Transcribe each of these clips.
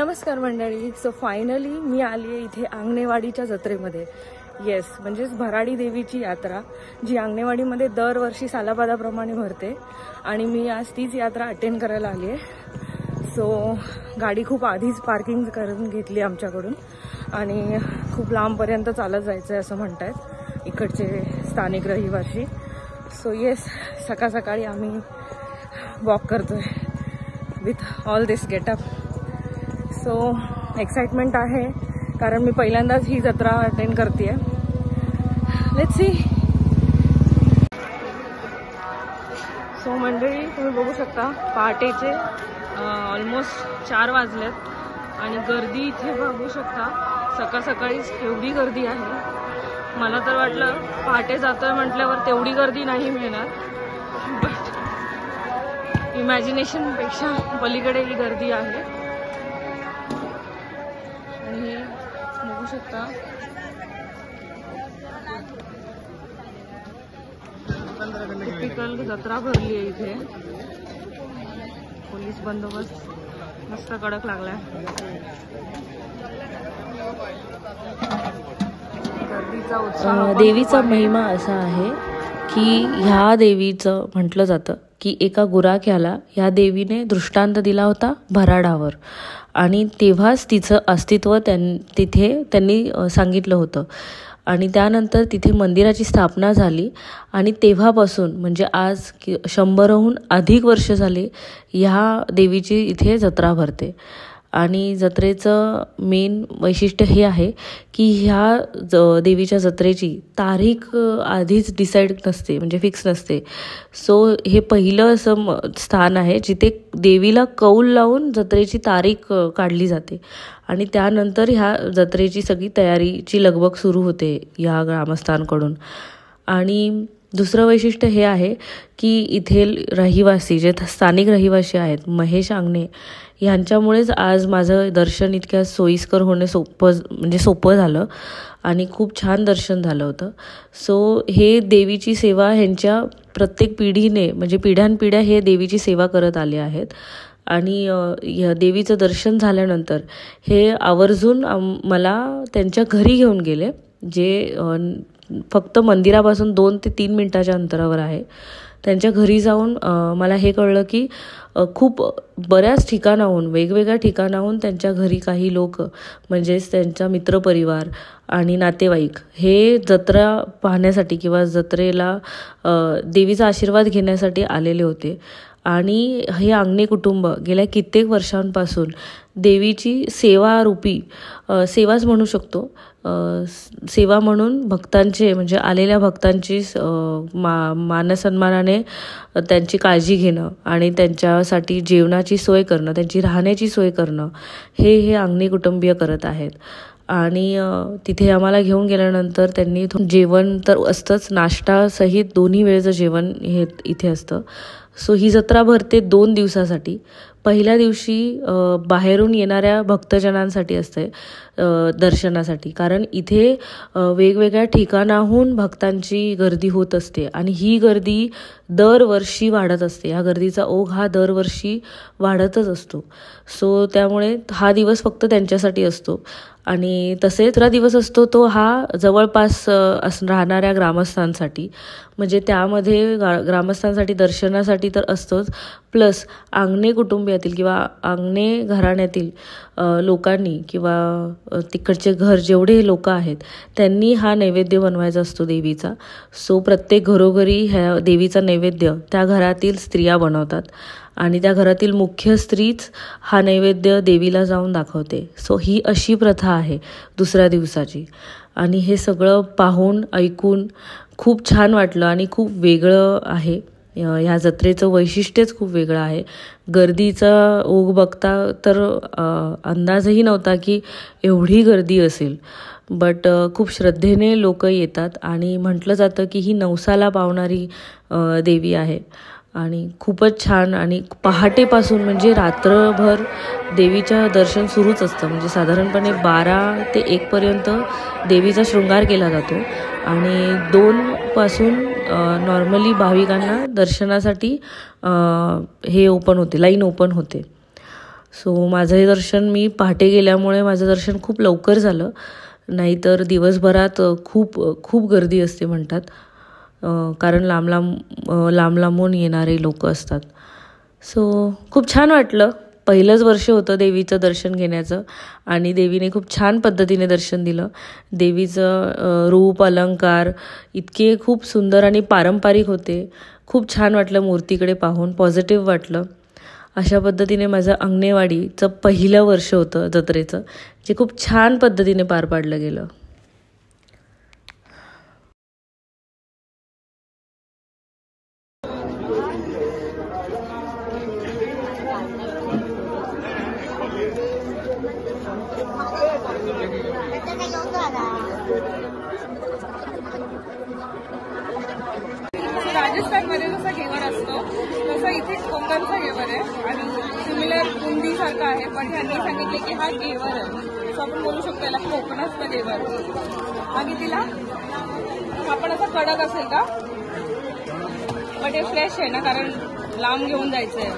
नमस्कार मंडळी. So finally मी आली आहे इथे आंगणेवाडीच्या जत्रेमध्ये. येस, म्हणजेच भराडी देवीची यात्रा जी आंगणेवाडीमध्ये दरवर्षी सालाबादाप्रमाणे भरते आणि मी आज तीच यात्रा अटेंड करायला आली आहे. सो गाडी खूप आधीच पार्किंग करून घेतली आमच्याकडून आणि खूप लांबपर्यंत चालत जायचं आहे असं म्हणतायत इकडचे स्थानिक रहिवासी. सो येस, सकाळ सकाळी आम्ही वॉक करतोय with all this getup. So excitement आहे कारण मी पहिल्यांदाच ही जत्रा अटेंड करते. Let's see. सो मंडळी, तुम्ही बघू शकता पहाटेचे ऑलमोस्ट 4 वाजलेत आणि गर्दी इथे बघू शकता. सकाळ सकाळीच एवढी गर्दी आहे. मला तर वाटलं पहाटे जातोय म्हटल्यावर तेवढी गर्दी नाही मिळणार, बट इमॅजिनेशनपेक्षा पलीकडे ही गर्दी आहे. आणि हे बघू शकता टिपिकल जत्रा भरली आहे इथे. पोलीस बंदोबस्त मस्त कडक लागलाय. गर्दीचा उत्साह. देवीचा महिमा असा आहे की ह्या देवीचं म्हटलं जातं की एका गुराख्याला ह्या देवीने दृष्टांत दिला होता भराडावर आणि तेव्हाच तिचं अस्तित्व तिथे त्यांनी सांगितलं होतं आणि त्यानंतर तिथे मंदिराची स्थापना झाली आणि तेव्हापासून म्हणजे आज 100हून अधिक वर्ष झाले ह्या देवीची इथे जत्रा भरते. आणि जत्रेचं मेन वैशिष्ट्य हे आहे की ह्या देवीच्या जत्रेची तारीख आधीच डिसाईड नसते, म्हणजे फिक्स नसते. सो हे पहिलं असं स्थान आहे जिथे देवीला कौल लावून जत्रेची तारीख काढली जाते आणि त्यानंतर ह्या जत्रेची सगळी तयारीची लगबग सुरू होते या ग्रामस्थांकडून. आणि दुसरं वैशिष्ट्य हे आहे की इथे रहिवासी जे स्थानिक रहिवासी आहेत महेश आंगणे ह्यांच्यामुळेच आज माझं दर्शन इतक्या सोयीस्कर होणे सोपं झालं आणि खूप छान दर्शन झालं होतं. सो हे देवीची सेवा ह्यांच्या प्रत्येक पिढीने म्हणजे पिढ्यानपिढ्या हे देवीची सेवा करत आले आहेत. आणि देवीचं दर्शन झाल्यानंतर हे आवर्जून मला त्यांच्या घरी घेऊन गेले, जे फक्त मंदिरापासून 2 ते 3 मिनिटाच्या अंतरावर आहे. त्यांच्या घरी जाऊन मला हे कळलं की खूप बऱ्याच ठिकाणाहून वेगवेगळ्या ठिकाणाहून त्यांच्या घरी काही लोक म्हणजेच त्यांचा मित्रपरिवार आणि नातेवाईक हे जत्रा पाहण्यासाठी किंवा जत्रेला देवीचा आशीर्वाद घेण्यासाठी आलेले होते. आणि हे आंगणे कुटुंब गेल्या कित्येक वर्षांपासून देवीची सेवाच म्हणू शकतो, सेवा म्हणून भक्तांचे म्हणजे आलेल्या भक्तांची मानसन्मानाने त्यांची काळजी घेणं आणि त्यांच्यासाठी जेवणाची सोय करणं, त्यांची राहण्याची सोय करणं हे आंगणे कुटुंबीय करत आहेत. आणि तिथे आम्हाला घेऊन गेल्यानंतर त्यांनी जेवण तर असतंच, नाश्तासहित 2 वेळेचं जेवण हे इथे असतं. सो ही जत्रा भरते 2 दिवसासाठी. पहिल्या दिवशी बाहेरून येणाऱ्या भक्तजनांसाठी असते दर्शनासाठी, कारण इथे वेगवेगळ्या ठिकाणाहून भक्तांची गर्दी होत असते आणि ही गर्दी दरवर्षी वाढत असते. ह्या गर्दीचा ओघ हा दरवर्षी वाढतच असतो. सो त्यामुळे हा दिवस फक्त त्यांच्यासाठी असतो. आणि तसेच दिवस असतो तो हा जवळपास राहणाऱ्या ग्रामस्थांसाठी, म्हणजे त्यामध्ये ग्रामस्थांसाठी दर्शनासाठी तर असतोच, प्लस आंगणे कुटुंबियातील किंवा आंगणे घराण्यातील लोकांनी किंवा तिकडचे घर जेवढे लोक आहेत त्यांनी हा नैवेद्य बनवायचा असतो देवीचा. सो प्रत्येक घरोघरी ह्या देवीचा नैवेद्य त्या घरातील स्त्रिया बनवतात आणि त्या घरातील मुख्य स्त्रीच हा नैवेद्य देवीला जाऊन दाखवते. सो ही अशी प्रथा आहे दुसऱ्या दिवसाची. आणि हे सगळं पाहून ऐकून खूप छान वाटलं आणि खूप वेगळं आहे. ह्या जत्रेचं वैशिष्ट्यच खूप वेगळं आहे. गर्दीचा ओघ बघता तर अंदाजही नव्हता की एवढी गर्दी असेल, बट खूप श्रद्धेने लोक येतात आणि म्हटलं जातं की ही नवसाला पावणारी देवी आहे. आणि खूपच छान. आणि पहाटेपासून म्हणजे रात्रभर देवीचं दर्शन सुरूच असतं, म्हणजे साधारणपणे 12 ते 1 पर्यंत देवीचा शृंगार केला जातो आणि 2 पासून नॉर्मली भाविकांना दर्शनासाठी हे ओपन होते, लाईन ओपन होते. सो माझं हे दर्शन मी पहाटे गेल्यामुळे माझं दर्शन खूप लवकर झालं, नाहीतर दिवसभरात खूप गर्दी असते म्हणतात, कारण लांब लांबून येणारे लोक असतात. सो खूप छान वाटलं. पहिलंच वर्ष होतं देवीचं दर्शन घेण्याचं आणि देवीने खूप छान पद्धतीने दर्शन दिलं. देवीचं रूप अलंकार इतके खूप सुंदर आणि पारंपरिक होते. खूप छान वाटलं मूर्तीकडे पाहून, पॉझिटिव्ह वाटलं. अशा पद्धतीने माझं अंगणेवाडीचं पहिलं वर्ष होतं जत्रेचं, जे खूप छान पद्धतीने पार पाडलं गेलं. राजस्थानमध्ये जसा घेवर असतो तसा इथे कोकणचा घेवर आहे आणि सिमिलर बुंदी सारखा आहे, पण यांनी सांगितले की हा घेवर आहे. सो आपण बोलू शकतो याला कोकणातला घेवर. आणि तिला हा पण असा कडक असेल का, बट हे फ्रेश आहे ना, कारण लांब घेऊन जायचंय.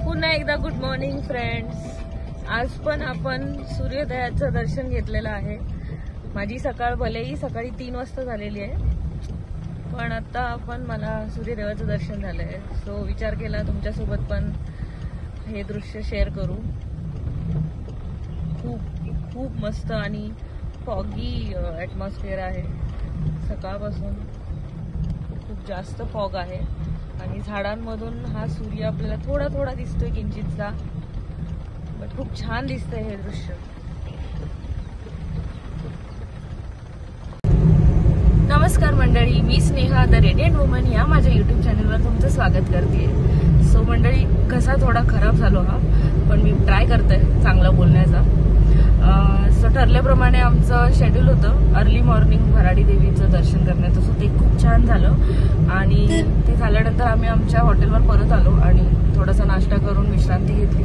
पुन्हा एकदा गुड मॉर्निंग फ्रेंड्स. आज पण आपण सूर्योदयाचं दर्शन घेतलेलं आहे. माझी सकाळ भलेही सकाळी 3 वाजता झालेली आहे, पण आता मला सूर्यदेवाचं दर्शन झालंय. सो विचार केला तुमच्यासोबत पण हे दृश्य शेअर करू. खूप मस्त आणि फॉगी ॲटमॉस्फिअर आहे. सकाळपासून खूप जास्त फॉग आहे आणि झाडांमधून हा सूर्य आपल्याला थोडा दिसतोय किंचितचा, बट खूप छान दिसतंय हे दृश्य. नमस्कार मंडळी, मी स्नेहा द रेडियंट वुमन या माझ्या यूट्यूब चॅनलवर तुमचं स्वागत करते. सो मंडळी, घसा थोडा खराब झालो हा, पण मी ट्राय करते चांगला बोलण्याचा. सो ठरल्याप्रमाणे आमचं शेड्यूल होतं अर्ली मॉर्निंग भराडी देवीचं दर्शन करण्याचं. सो ते खूप छान झालं आणि ते झाल्यानंतर आम्ही आमच्या हॉटेलवर परत आलो आणि थोडासा नाश्ता करून विश्रांती घेतली.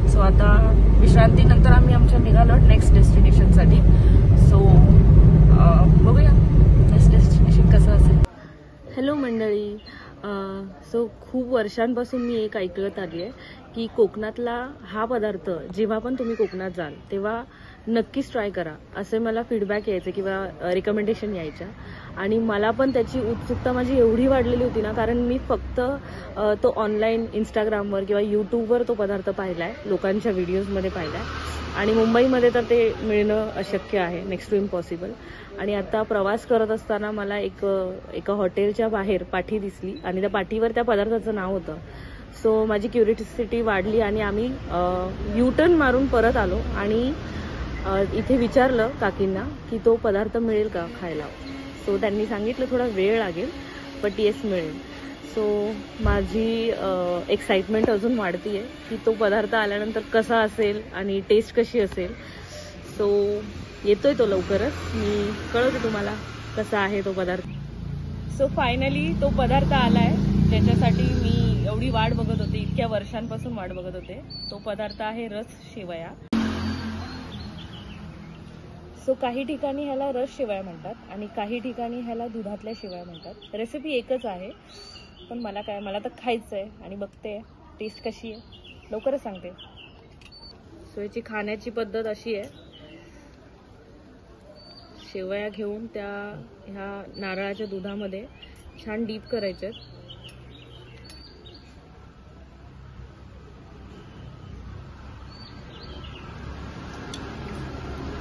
सो आता विश्रांतीनंतर आम्ही आमच्या निघालो नेक्स्ट डेस्टिनेशनसाठी. सो बघूया नेक्स्ट डेस्टिनेशन कसं असेल. हॅलो मंडळी, सो खूप वर्षांपासून मी एक ऐकत आली आहे की कोकणातला हा पदार्थ जेव्हा पण तुम्ही कोकणात जाल तेव्हा नक्कीच ट्राय करा, असे मला फीडबॅक यायचे किंवा रिकमेंडेशन यायच्या. आणि मला पण त्याची उत्सुकता माझी एवढी वाढलेली होती ना, कारण मी फक्त तो ऑनलाईन इंस्टाग्रामवर किंवा यूट्यूबवर तो पदार्थ पाहिला आहे, लोकांच्या व्हिडिओजमध्ये पाहिला आहे. आणि मुंबईमध्ये तर ते मिळणं अशक्य आहे, नेक्स्ट टू इम्पॉसिबल. आणि आता प्रवास करत असताना मला एका हॉटेलच्या बाहेर पाठी दिसली आणि त्या पाठीवर त्या पदार्थाचं नाव होतं. सो माझी क्युरिओसिटी वाढली आणि आम्ही U-टर्न मारून परत आलो आणि इथे विचारलं काकींना की तो पदार्थ मिळेल का खायला. सो त्यांनी सांगितलं थोडा वेळ लागेल, बट येस मिळेल. सो माझी एक्साइटमेंट अजून वाढती आहे की तो पदार्थ आल्यानंतर कसा असेल आणि टेस्ट कशी असेल. सो येतोय तो लवकरच, मी कळवते तुम्हाला कसा आहे तो पदार्थ. सो फायनली तो पदार्थ आलाय ज्याच्यासाठी मी एवढी वाट बघत होते, इतक्या वर्षांपासून वाट बघत होते. तो पदार्थ आहे रस शेवया. सो काही ठिकाणी ह्याला रस शेवया म्हणतात आणि काही ठिकाणी ह्याला दुधातल्या शेवया म्हणतात. रेसिपी एकच आहे, पण मला तर खायचं आहे आणि बघते टेस्ट कशी आहे, लवकरच सांगते. सो याची खाण्याची पद्धत अशी आहे, शेवया घेऊन ह्या नारळाच्या दुधामध्ये छान डीप करायच्यात.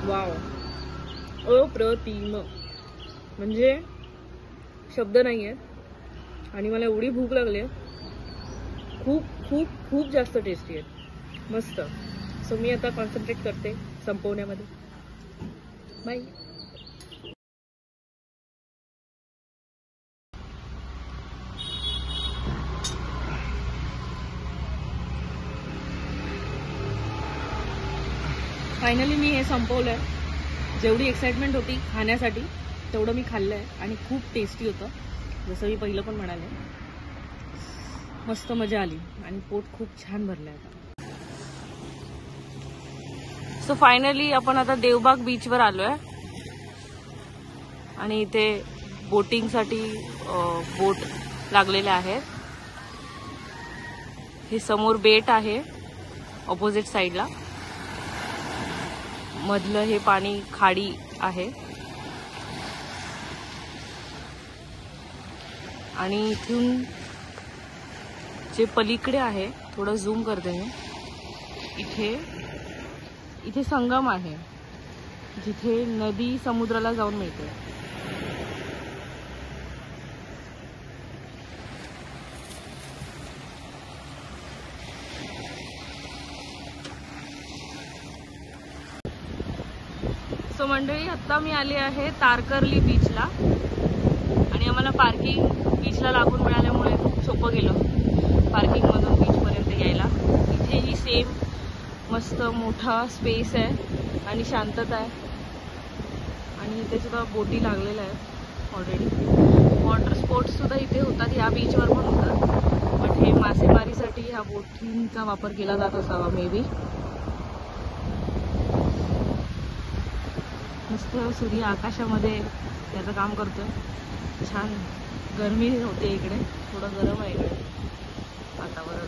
वाव, अप्रतिम, म्हणजे शब्द नाही आहेत. आणि मला एवढी भूक लागली आहे, खूप जास्त टेस्टी आहेत, मस्त. सो मी आता कॉन्सन्ट्रेट करते संपवण्यामध्ये. बाय. फायनली मी हे संपवलंय. जेवढी एक्साइटमेंट होती खाण्यासाठी तेवढं मी खाल्लंय आणि खूप टेस्टी होतं, जसं मी पहिलं पण म्हणाले. मस्त मजा आली आणि पोट खूप छान भरलंय आता. सो फायनली आपण आता देवबाग बीचवर आलोय आणि इथे बोटिंगसाठी बोट लागलेले आहेत. हे समोर बेट आहे ऑपोजिट साइडला. मधलं हे पाणी खाडी आहे आणि इथून जे पलीकडे आहे, थोडं झूम करते मी, इथे संगम आहे जिथे नदी समुद्राला जाऊन मिळते. सो मंडळी, आता मी आली आहे तारकर्ली बीचला आणि आम्हाला पार्किंग बीचला लागून मिळाल्यामुळे खूप सोपं गेलं पार्किंगमधून बीचपर्यंत यायला. इथेही सेम मस्त मोठा स्पेस आहे आणि शांतता आहे आणि इथे सुद्धा बोटी लागलेल्या आहेत ऑलरेडी. वॉटर स्पोर्ट्स सुद्धा इथे होतात, या बीचवर पण होतात, बट हे मासेमारीसाठी ह्या बोटींचा वापर केला जात असावा मे बी. मस्त सूर्य आकाशामध्ये त्याचं काम करतोय. छान गरमी होते इकडे, थोडं गरम आहे इकडे वातावरण,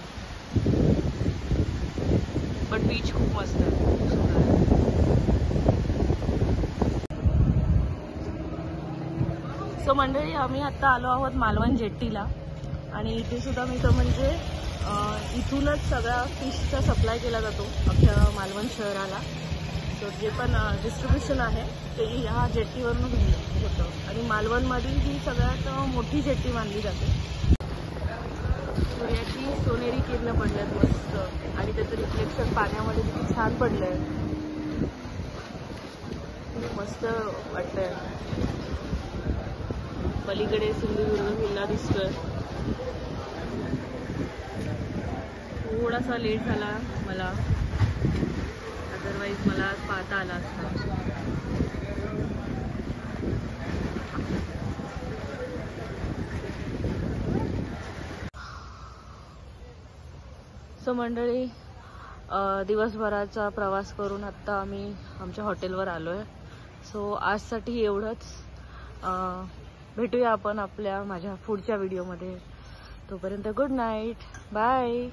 बट बीच खूप मस्त आहे, खूप सुंदर आहे. सो मंडळी, आम्ही आता आलो आहोत मालवण जेट्टीला आणि इथे सुद्धा मी तर म्हणजे इथूनच सगळा फिशचा सप्लाय केला जातो अख्ख्या मालवण शहराला. सो जे पण डिस्ट्रीब्युशन आहे ते ह्या जेट्टीवरून होतं आणि मालवणमधील ही सगळ्यात मोठी जेट्टी मानली जाते. सूर्याची सोनेरी किरणं पडल्यात मस्त आणि त्याचं रिफ्लेक्शन पाण्यामध्ये किती छान पडलंय, मस्त वाटतंय. पलीकडे सिंधुदुर्ग किल्ला दिसतोय. थोडासा लेट झाला मला, अदरवाईज मला पाहता आला असता. सो मंडळी, दिवसभराचा प्रवास करून आत्ता आम्ही आमच्या हॉटेलवर आलो आहे. सो आजसाठी एवढंच. भेटूया आपण माझ्या पुढच्या व्हिडिओमध्ये. तोपर्यंत गुड नाईट, बाय.